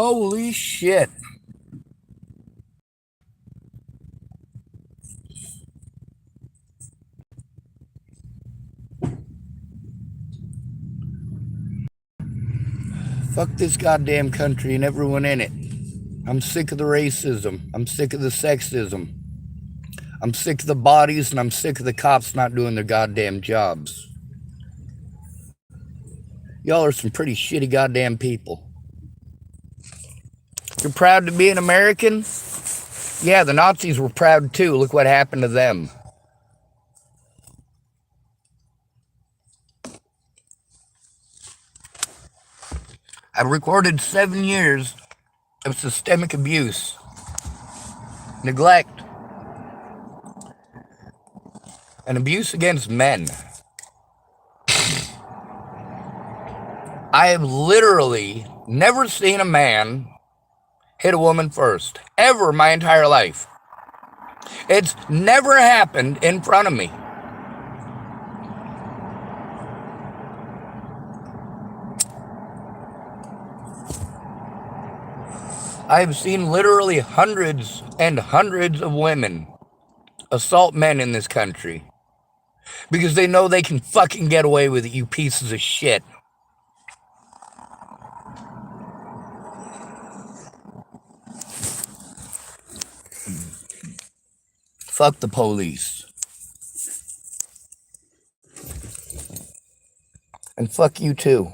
Holy shit. Fuck this goddamn country and everyone in it. I'm sick of the racism. I'm sick of the sexism. I'm sick of the bodies, and I'm sick of the cops not doing their goddamn jobs. Y'all are some pretty shitty goddamn people. You're proud to be an American? Yeah, the Nazis were proud too. Look what happened to them. I've recorded 7 years of systemic abuse, neglect, and abuse against men. I have literally never seen a man hit a woman first, ever in my entire life. It's never happened in front of me. I've seen literally hundreds and hundreds of women assault men in this country because they know they can fucking get away with it, you pieces of shit. Fuck the police. And fuck you too.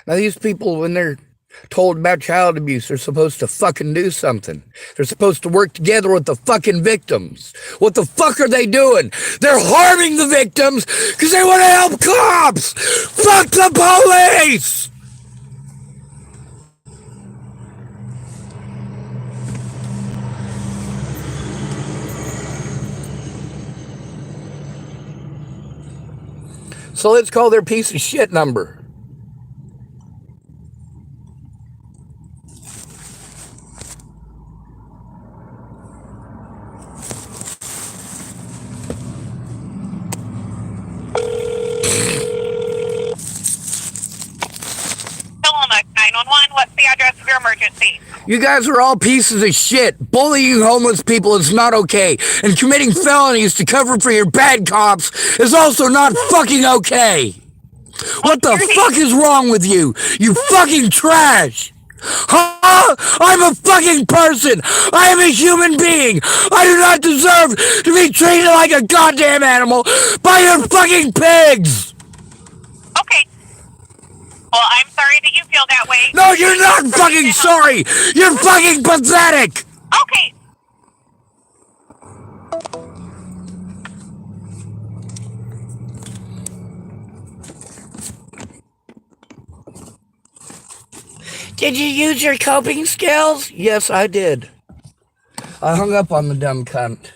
Now these people, when they're told about child abuse, they're supposed to fucking do something. They're supposed to work together with the fucking victims. What the fuck are they doing? They're harming the victims because they want to help cops. Fuck the police! So let's call their piece of shit number. Tillamook 911, what's the address of your emergency? You guys are all pieces of shit. Bullying homeless people is not okay. And committing felonies to cover for your bad cops is also not fucking okay. What the fuck is wrong with you? You fucking trash. Huh? I'm a fucking person. I am a human being. I do not deserve to be treated like a goddamn animal by your fucking pigs. Okay. Well, I'm sorry that you feel that way. No, you're not fucking sorry. You're fucking pathetic. Okay. Did you use your coping skills? Yes, I did. I hung up on the dumb cunt.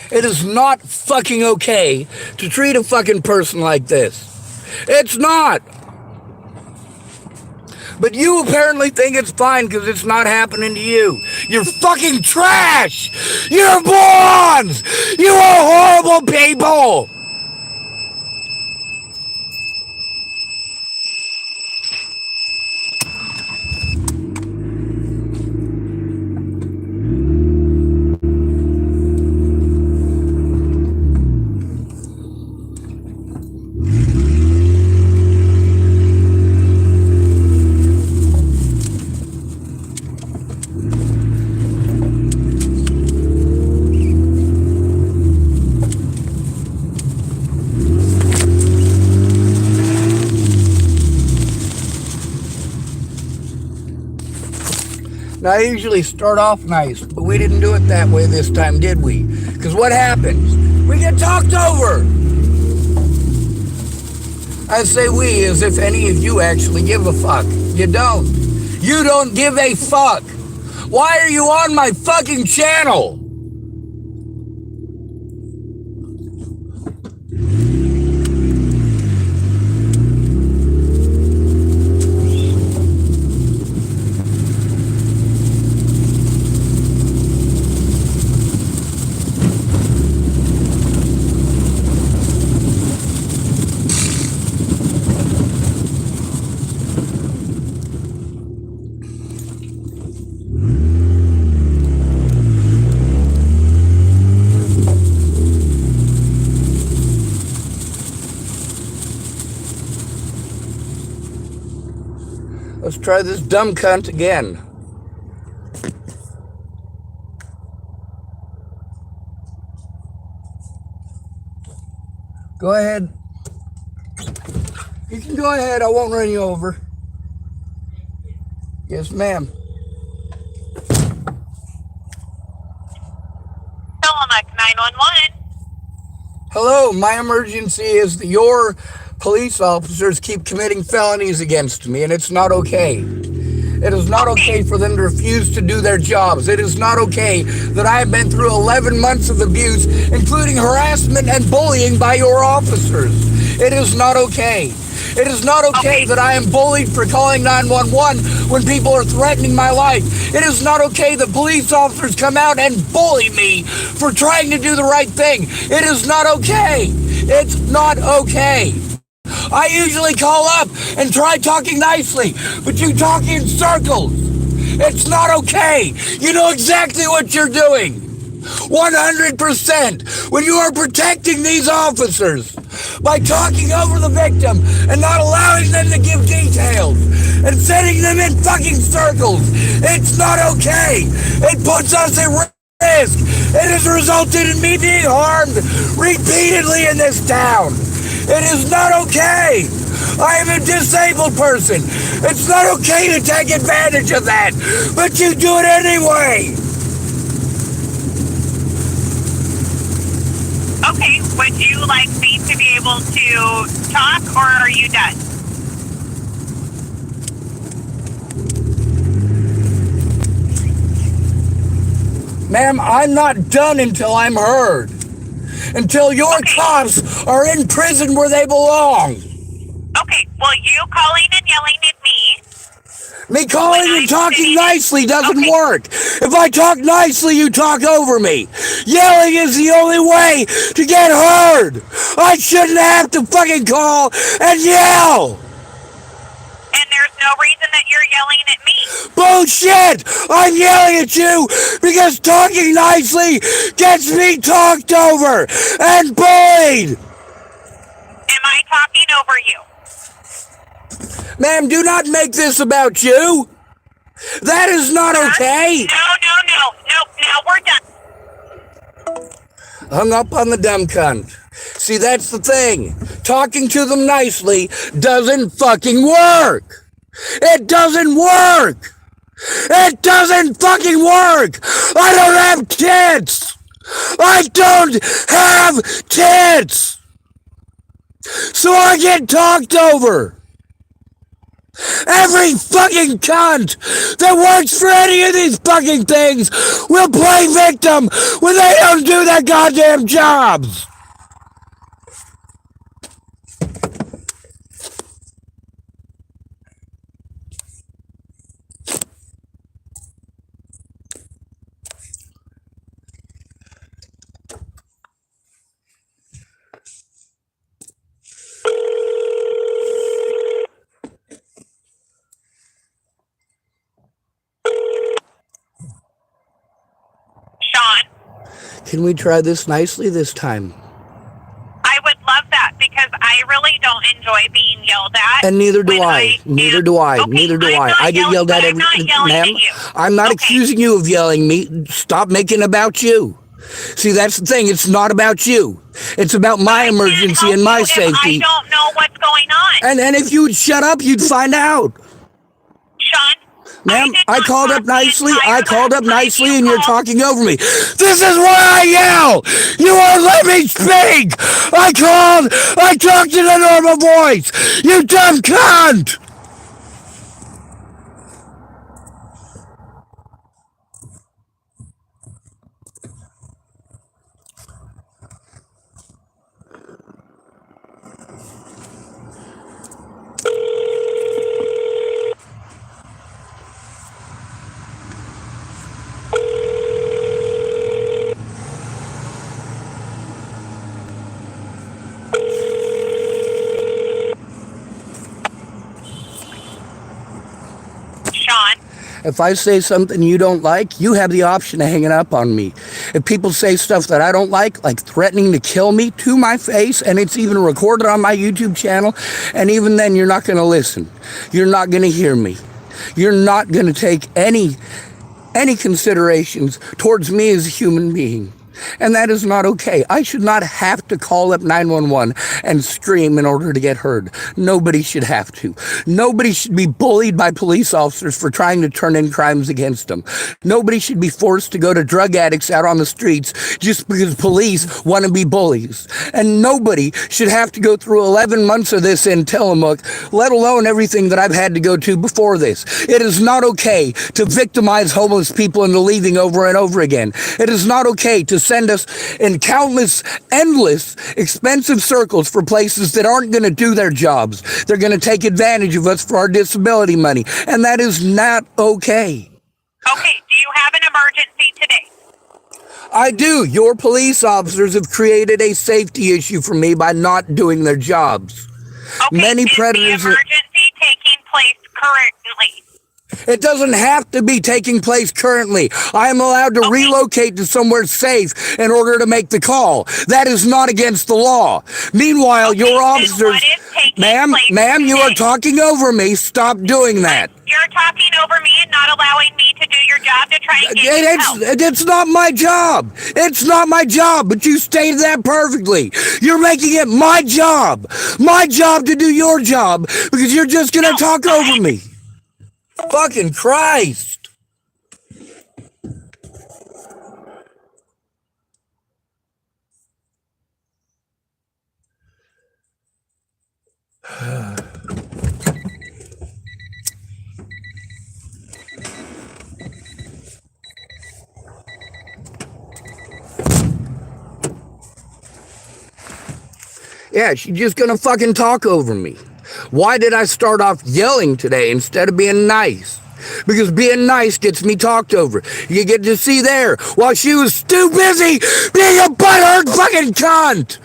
It is not fucking okay to treat a fucking person like this. It's not. But you apparently think it's fine because it's not happening to you. You're fucking trash. You're morons. You are horrible people. Now, I usually start off nice, but we didn't do it that way this time, did we? Because what happens? We get talked over. I say we as if any of you actually give a fuck. You don't. You don't give a fuck. Why are you on my fucking channel? Let's try this dumb cunt again. Go ahead. You can go ahead. I won't run you over. Yes, ma'am. Tillamook 911. Hello, my emergency is that your police officers keep committing felonies against me, and it's not okay. It is not okay for them to refuse to do their jobs. It is not okay that I have been through 11 months of abuse, including harassment and bullying by your officers. It is not okay. It is not okay that I am bullied for calling 911 when people are threatening my life. It is not okay that police officers come out and bully me for trying to do the right thing. It is not okay. It's not okay. I usually call up and try talking nicely, but you talk in circles. It's not okay. You know exactly what you're doing. 100%. When you are protecting these officers by talking over the victim and not allowing them to give details and sending them in fucking circles, it's not okay. It puts us at risk. It has resulted in me being harmed repeatedly in this town. It is not okay. I am a disabled person. It's not okay to take advantage of that, but you do it anyway. Okay, would you like me to be able to talk, or are you done? Ma'am, I'm not done until I'm heard. Until your cops are in prison where they belong. Okay, well, you calling and yelling at me. Me calling and talking nicely doesn't work. If I talk nicely, you talk over me. Yelling is the only way to get heard. I shouldn't have to fucking call and yell. And there's no reason that you're yelling at me. Bullshit! I'm yelling at you because talking nicely gets me talked over and bullied. Am I talking over you? Ma'am, do not make this about you. That is not okay. No, now we're done. Hung up on the dumb cunt. See, that's the thing. Talking to them nicely doesn't fucking work. It doesn't work. It doesn't fucking work. I don't have tits. I don't have tits. So I get talked over. Every fucking cunt that works for any of these fucking things will play victim when they don't do their goddamn jobs. Can we try this nicely this time? I would love that because I really don't enjoy being yelled at. And neither do I. Neither do I. Neither do I. I get yelled at every ma'am. I'm not accusing you of yelling me. Stop making it about you. See, that's the thing. It's not about you. It's about my emergency and my safety. I don't know what's going on. And if you would shut up, you'd find out. Sean. Ma'am, I called up nicely. I called up nicely, and you're talking over me. This is why I yell. You won't let me speak. I called. I talked in a normal voice. You dumb cunt. If I say something you don't like, you have the option of hanging up on me. If people say stuff that I don't like threatening to kill me to my face, and it's even recorded on my YouTube channel, and even then you're not going to listen. You're not going to hear me. You're not going to take any considerations towards me as a human being. And that is not okay. I should not have to call up 911 and scream in order to get heard. Nobody should have to. Nobody should be bullied by police officers for trying to turn in crimes against them. Nobody should be forced to go to drug addicts out on the streets just because police want to be bullies. And nobody should have to go through 11 months of this in Tillamook, let alone everything that I've had to go to before this. It is not okay to victimize homeless people into leaving over and over again. It is not okay to send us in countless, endless, expensive circles for places that aren't going to do their jobs. They're going to take advantage of us for our disability money, and that is not okay. Okay, do you have an emergency today? I do. Your police officers have created a safety issue for me by not doing their jobs. Okay, Many predators. Is the emergency taking place currently? It doesn't have to be taking place currently. I am allowed to relocate to somewhere safe in order to make the call. That is not against the law. Meanwhile, your officers... Ma'am, you are talking over me. Stop doing that. You're talking over me and not allowing me to do your job to try and get you help. It's not my job. It's not my job, but you stated that perfectly. You're making it my job. My job to do your job because you're just going to talk over me. Fucking Christ. Yeah, she's just gonna fucking talk over me. Why did I start off yelling today instead of being nice? Because being nice gets me talked over. You get to see there, while she was too busy being a butthurt fucking cunt.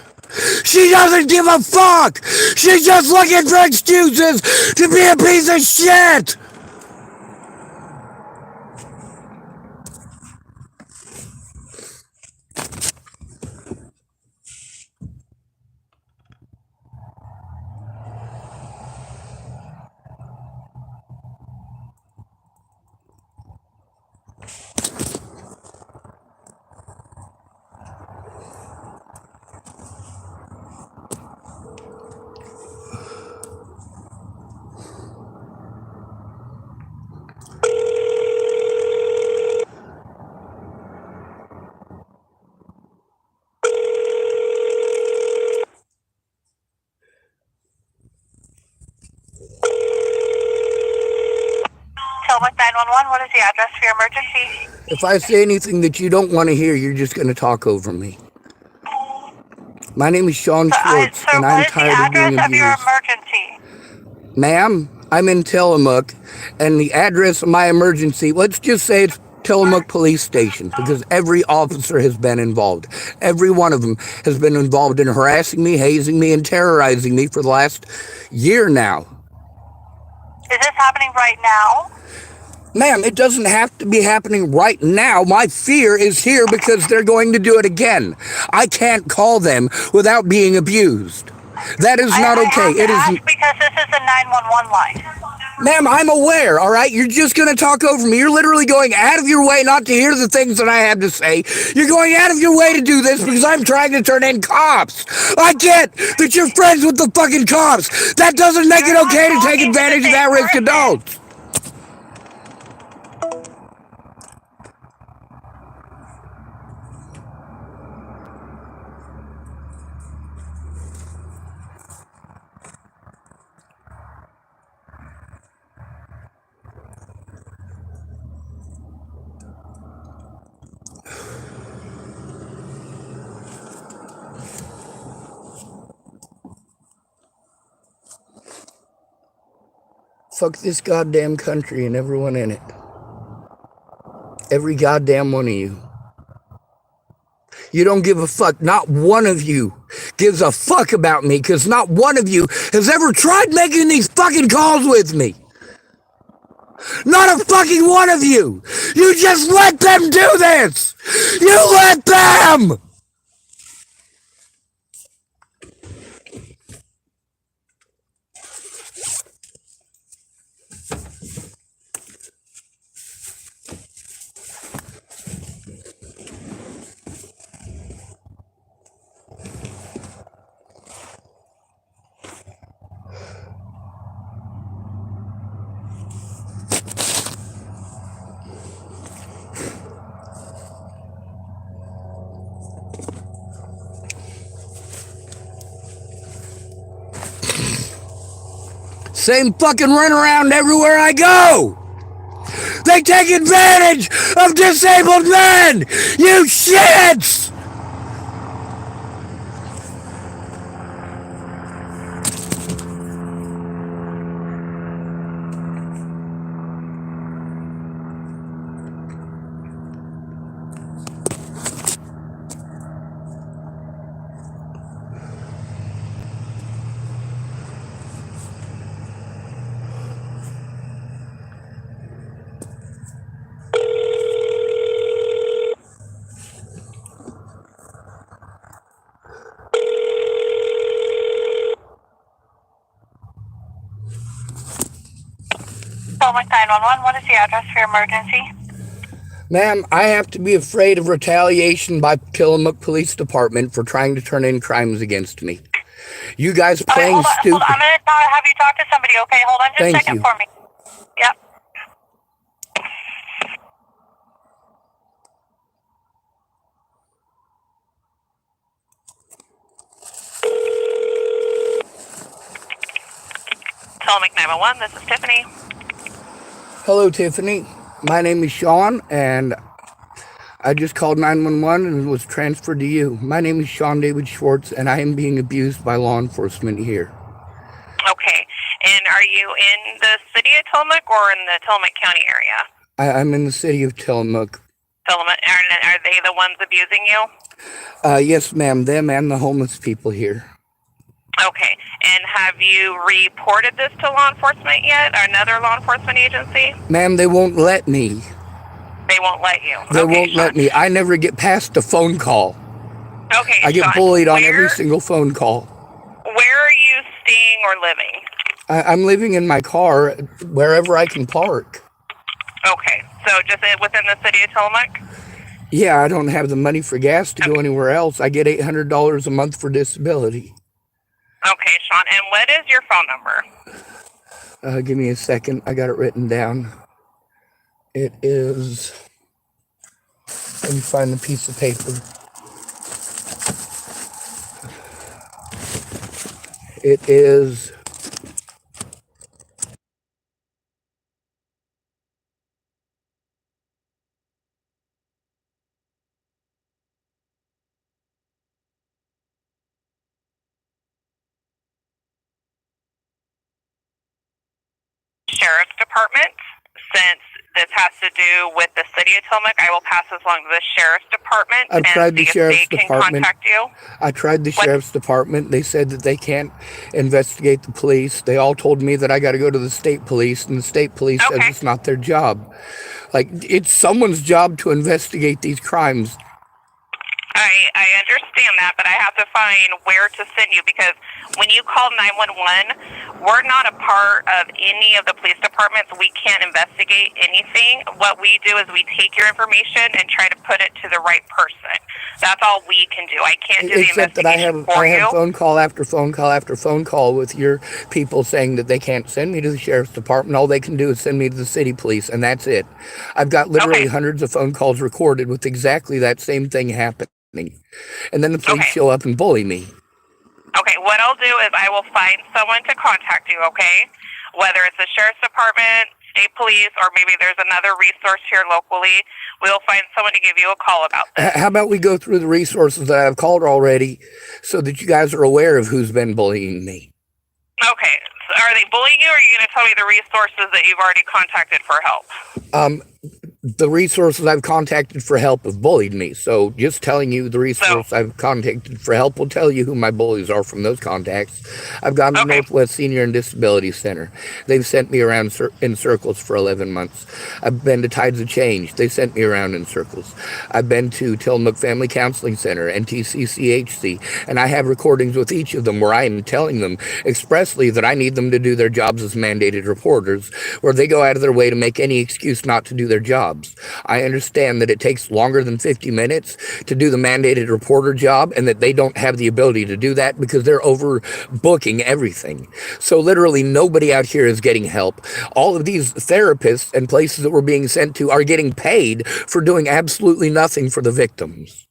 She doesn't give a fuck. She's just looking for excuses to be a piece of shit. Tillamook 911, what is the address for your emergency? If I say anything that you don't want to hear, you're just going to talk over me. My name is Sean Schwartz, and I'm tired of being abused. What is the address of your emergency? Ma'am, I'm in Tillamook, and the address of my emergency, let's just say it's Tillamook Police Station, because every officer has been involved. Every one of them has been involved in harassing me, hazing me, and terrorizing me for the last year now. Is this happening right now? Ma'am, it doesn't have to be happening right now. My fear is here because they're going to do it again. I can't call them without being abused. That is not okay. It is because this is a 911 line. Ma'am, I'm aware, all right? You're just going to talk over me. You're literally going out of your way not to hear the things that I have to say. You're going out of your way to do this because I'm trying to turn in cops. I get that you're friends with the fucking cops. That doesn't make it okay to take advantage of at-risk adults. Fuck this goddamn country and everyone in it. Every goddamn one of you. You don't give a fuck. Not one of you gives a fuck about me because not one of you has ever tried making these fucking calls with me. Not a fucking one of you. You just let them do this. You let them. Same fucking runaround everywhere I go. They take advantage of disabled men. You shits. Tillamook 911, what is the address for your emergency? Ma'am, I have to be afraid of retaliation by Tillamook Police Department for trying to turn in crimes against me. You guys playing hold on, stupid. Hold on. I'm going to have you talk to somebody, okay? Hold on just a second for me. Yep. Tillamook 911, this is Tiffany. Hello, Tiffany. My name is Sean, and I just called 911 and was transferred to you. My name is Sean David Schwartz, and I am being abused by law enforcement here. Okay. And are you in the city of Tillamook or in the Tillamook County area? I'm in the city of Tillamook. Tillamook. Are they the ones abusing you? Yes, ma'am. Them and the homeless people here. Okay. And have you reported this to law enforcement yet, or another law enforcement agency? Ma'am, they won't let me. They won't let you. They okay, won't Sean. let me. I never get past a phone call. Okay, I get Sean, bullied on every single phone call. Where are you staying or living? I'm living in my car wherever I can park. Okay, so just within the city of Tillamook? Yeah, I don't have the money for gas to go anywhere else. I get $800 a month for disability. Okay, Sean, and what is your phone number? Give me a second. I got it written down. It is... Let me find the piece of paper. It is... Sheriff's Department. Since this has to do with the city of Tillamook, I will pass this along to the Sheriff's Department I've tried the Sheriff's can Department. Contact you. I tried the Sheriff's Department. They said that they can't investigate the police. They all told me that I got to go to the state police, and the state police says it's not their job. Like, it's someone's job to investigate these crimes. I understand that, but I have to find where to send you, because when you call 911, we're not a part of any of the police departments. We can't investigate anything. What we do is we take your information and try to put it to the right person. That's all we can do. I can't do the Except that investigation for you. I have phone call after phone call after phone call with your people saying that they can't send me to the Sheriff's Department. All they can do is send me to the city police, and that's it. I've got literally hundreds of phone calls recorded with exactly that same thing happening. And then the police show up and bully me. Okay, what I'll do is I will find someone to contact you, okay? Whether it's the Sheriff's Department, state police, or maybe there's another resource here locally, we'll find someone to give you a call about this. How about we go through the resources that I've called already so that you guys are aware of who's been bullying me? Okay, so are they bullying you, or are you going to tell me the resources that you've already contacted for help? The resources I've contacted for help have bullied me. So just telling you the resource I've contacted for help will tell you who my bullies are from those contacts. I've gone to Northwest Senior and Disability Center. They've sent me around in circles for 11 months. I've been to Tides of Change. They sent me around in circles. I've been to Tillamook Family Counseling Center, NTCCHC, and I have recordings with each of them where I am telling them expressly that I need them to do their jobs as mandated reporters, where they go out of their way to make any excuse not to do their jobs. I understand that it takes longer than 50 minutes to do the mandated reporter job, and that they don't have the ability to do that because they're overbooking everything. So literally nobody out here is getting help. All of these therapists and places that we're being sent to are getting paid for doing absolutely nothing for the victims.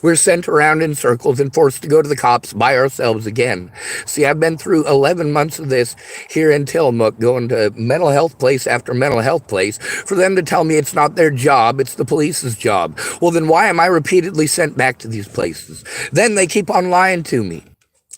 We're sent around in circles and forced to go to the cops by ourselves again. See, I've been through 11 months of this here in Tillamook, going to mental health place after mental health place, for them to tell me it's not their job, it's the police's job. Well, then why am I repeatedly sent back to these places? Then they keep on lying to me.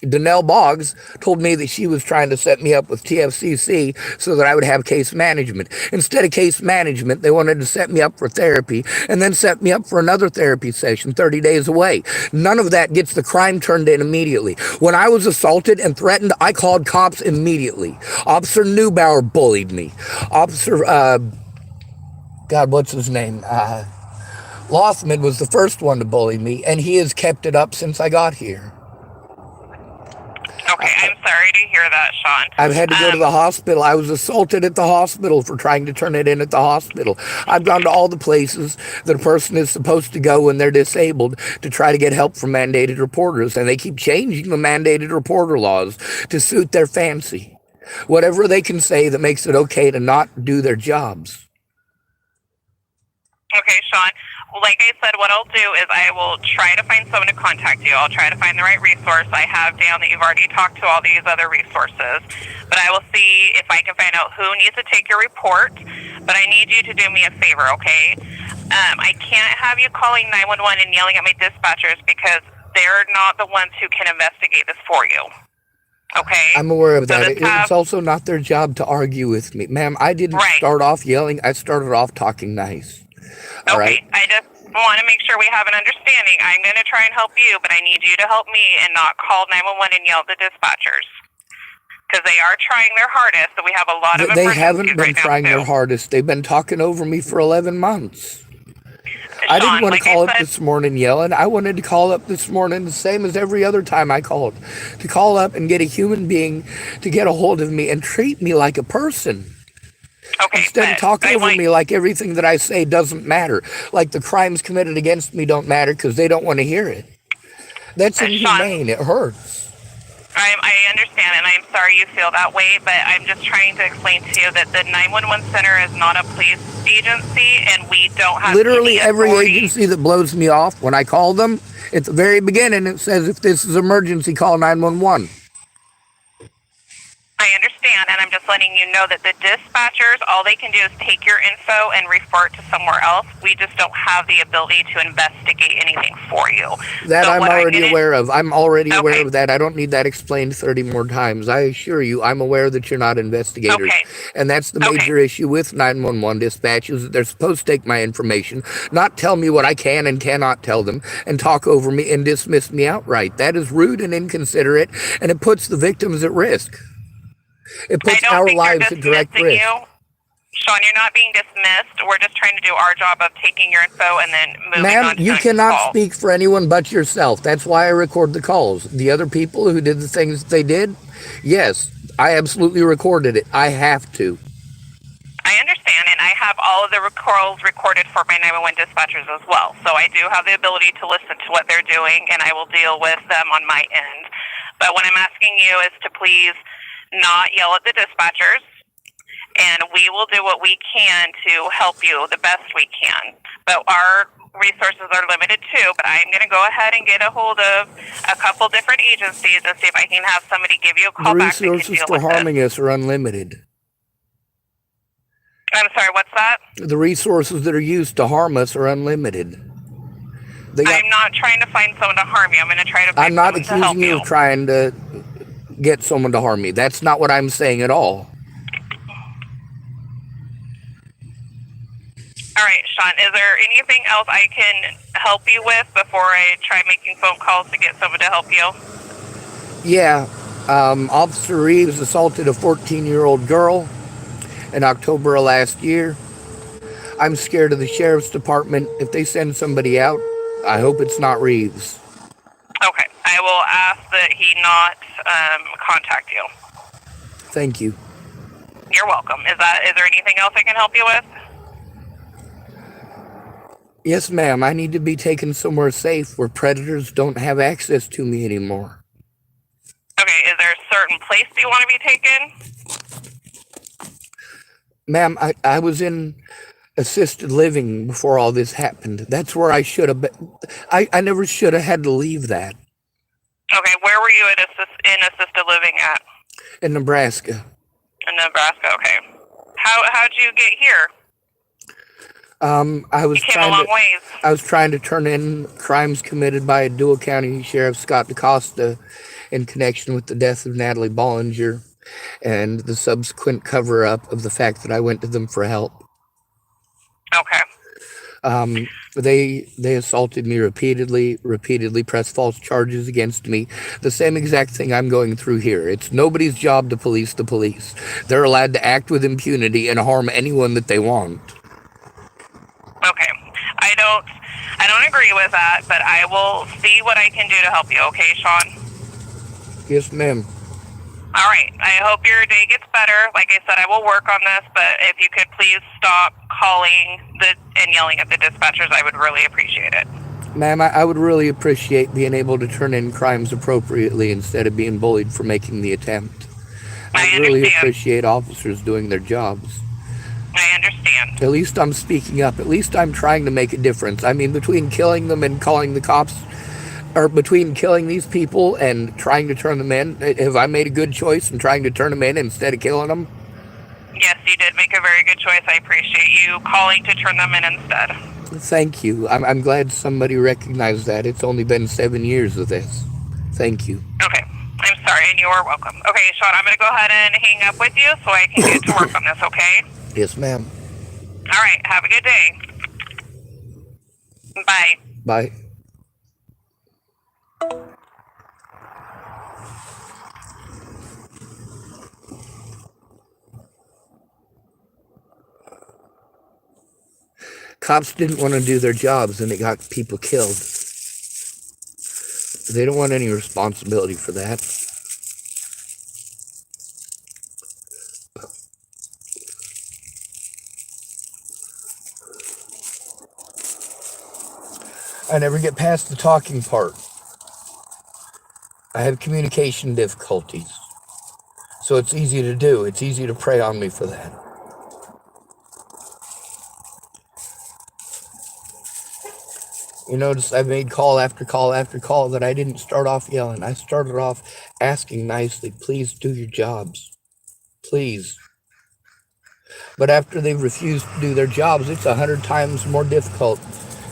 Danelle Boggs told me that she was trying to set me up with TFCC so that I would have case management. Instead of case management, they wanted to set me up for therapy and then set me up for another therapy session 30 days away. None of that gets the crime turned in immediately. When I was assaulted and threatened, I called cops immediately. Officer Neubauer bullied me. Officer, God, what's his name? Lothman was the first one to bully me, and he has kept it up since I got here. Okay, I'm sorry to hear that, Sean. I've had to go to the hospital. I was assaulted at the hospital for trying to turn it in at the hospital. I've gone to all the places that a person is supposed to go when they're disabled to try to get help from mandated reporters, and they keep changing the mandated reporter laws to suit their fancy. Whatever they can say that makes it okay to not do their jobs. Okay, Sean. Like I said, what I'll do is I will try to find someone to contact you. I'll try to find the right resource. I have down that you've already talked to all these other resources, but I will see if I can find out who needs to take your report. But I need you to do me a favor, okay? I can't have you calling 911 and yelling at my dispatchers because they're not the ones who can investigate this for you. Okay? I'm aware of that. It's also not their job to argue with me. Ma'am, I didn't start off yelling. I started off talking nice. All right. I just want to make sure we have an understanding. I'm going to try and help you, but I need you to help me and not call 911 and yell at the dispatchers. Because they are trying their hardest, so we have a lot of They haven't been trying their hardest. They've been talking over me for 11 months. Sean, I didn't want to call up this morning yelling. I wanted to call up this morning the same as every other time I called. To call up and get a human being to get a hold of me and treat me like a person. Okay, instead of talking over me like everything that I say doesn't matter. Like the crimes committed against me don't matter because they don't want to hear it. That's inhumane. It hurts. I understand, and I'm sorry you feel that way, but I'm just trying to explain to you that the 911 center is not a police agency, and we don't have literally every agency that blows me off when I call them, at the very beginning it says, if this is emergency, call 911. I understand, and I'm just letting you know that the dispatchers, all they can do is take your info and refer it to somewhere else. We just don't have the ability to investigate anything for you. That I'm already aware of. I'm already aware of that. I don't need that explained 30 more times. I assure you, I'm aware that you're not investigators. And that's the major issue with 911 dispatches, that they're supposed to take my information, not tell me what I can and cannot tell them, and talk over me and dismiss me outright. That is rude and inconsiderate, and it puts the victims at risk. It puts our lives at direct risk. Sean, you're not being dismissed. We're just trying to do our job of taking your info and then moving on to you cannot speak for anyone but yourself. That's why I record the calls. The other people who did the things they did, yes, I absolutely recorded it. I have to. I understand, and I have all of the calls recorded for my 911 dispatchers as well. So I do have the ability to listen to what they're doing, and I will deal with them on my end. But what I'm asking you is to please not yell at the dispatchers, and we will do what we can to help you the best we can. But our resources are limited too, but I'm going to go ahead and get a hold of a couple different agencies and see if I can have somebody give you a call back. The resources for harming us are unlimited. I'm sorry, what's that? The resources that are used to harm us are unlimited. I'm not trying to find someone to harm you. I'm going to try to find I'm not someone to help accusing you of trying to get someone to harm me. That's not what I'm saying at all. All right, Sean, is there anything else I can help you with before I try making phone calls to get someone to help you? Yeah, Officer Reeves assaulted a 14-year-old girl in October of last year. I'm scared of the sheriff's department. If they send somebody out, I hope it's not Reeves. Okay, I will ask that he not contact you. Thank you. You're welcome. Is there anything else I can help you with? Yes, ma'am. I need to be taken somewhere safe where predators don't have access to me anymore. Okay, is there a certain place you want to be taken? Ma'am, I was in assisted living before all this happened. That's where I should have been. I never should have had to leave that. Okay, where were you in assisted living at? In Nebraska. In Nebraska, okay. How'd you get here? You came a long ways. I was trying to turn in crimes committed by a Dual County Sheriff Scott DaCosta in connection with the death of Natalie Bollinger and the subsequent cover-up of the fact that I went to them for help. Okay. They assaulted me repeatedly pressed false charges against me. The same exact thing I'm going through here. It's nobody's job to police the police. They're allowed to act with impunity and harm anyone that they want. Okay. I don't agree with that, but I will see what I can do to help you, okay, Sean? Yes, ma'am. All right. I hope your day gets better. Like I said, I will work on this, but if you could please stop calling and yelling at the dispatchers, I would really appreciate it. Ma'am, I would really appreciate being able to turn in crimes appropriately instead of being bullied for making the attempt. I really appreciate officers doing their jobs. I understand. At least I'm speaking up. At least I'm trying to make a difference. I mean, between killing them and calling the cops, or between killing these people and trying to turn them in, have I made a good choice in trying to turn them in instead of killing them? Yes, you did make a very good choice. I appreciate you calling to turn them in instead. Thank you. I'm glad somebody recognized that. It's only been 7 years of this. Thank you. Okay. I'm sorry, and you are welcome. Okay, Sean, I'm going to go ahead and hang up with you so I can get to work on this, okay? Yes, ma'am. All right. Have a good day. Bye. Bye. Cops didn't want to do their jobs and it got people killed. They don't want any responsibility for that. I never get past the talking part. I have communication difficulties. So it's easy to do. It's easy to prey on me for that. You notice I made call after call after call that I didn't start off yelling. I started off asking nicely, please do your jobs. Please. But after they refuse to do their jobs, it's 100 times more difficult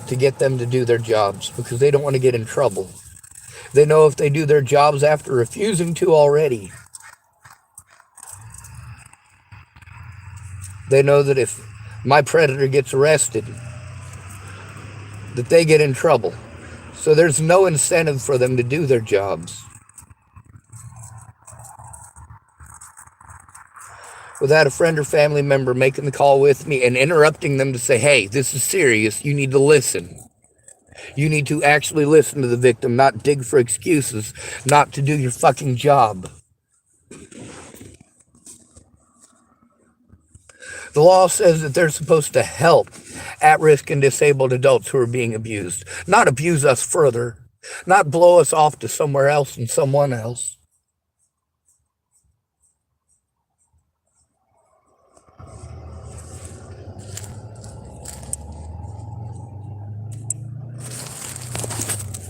to get them to do their jobs because they don't want to get in trouble. They know if they do their jobs after refusing to already, they know that if my predator gets arrested, that they get in trouble. So there's no incentive for them to do their jobs. Without a friend or family member making the call with me and interrupting them to say, hey, this is serious, you need to listen. You need to actually listen to the victim, not dig for excuses, not to do your fucking job. The law says that they're supposed to help at-risk and disabled adults who are being abused, not abuse us further, not blow us off to somewhere else and someone else.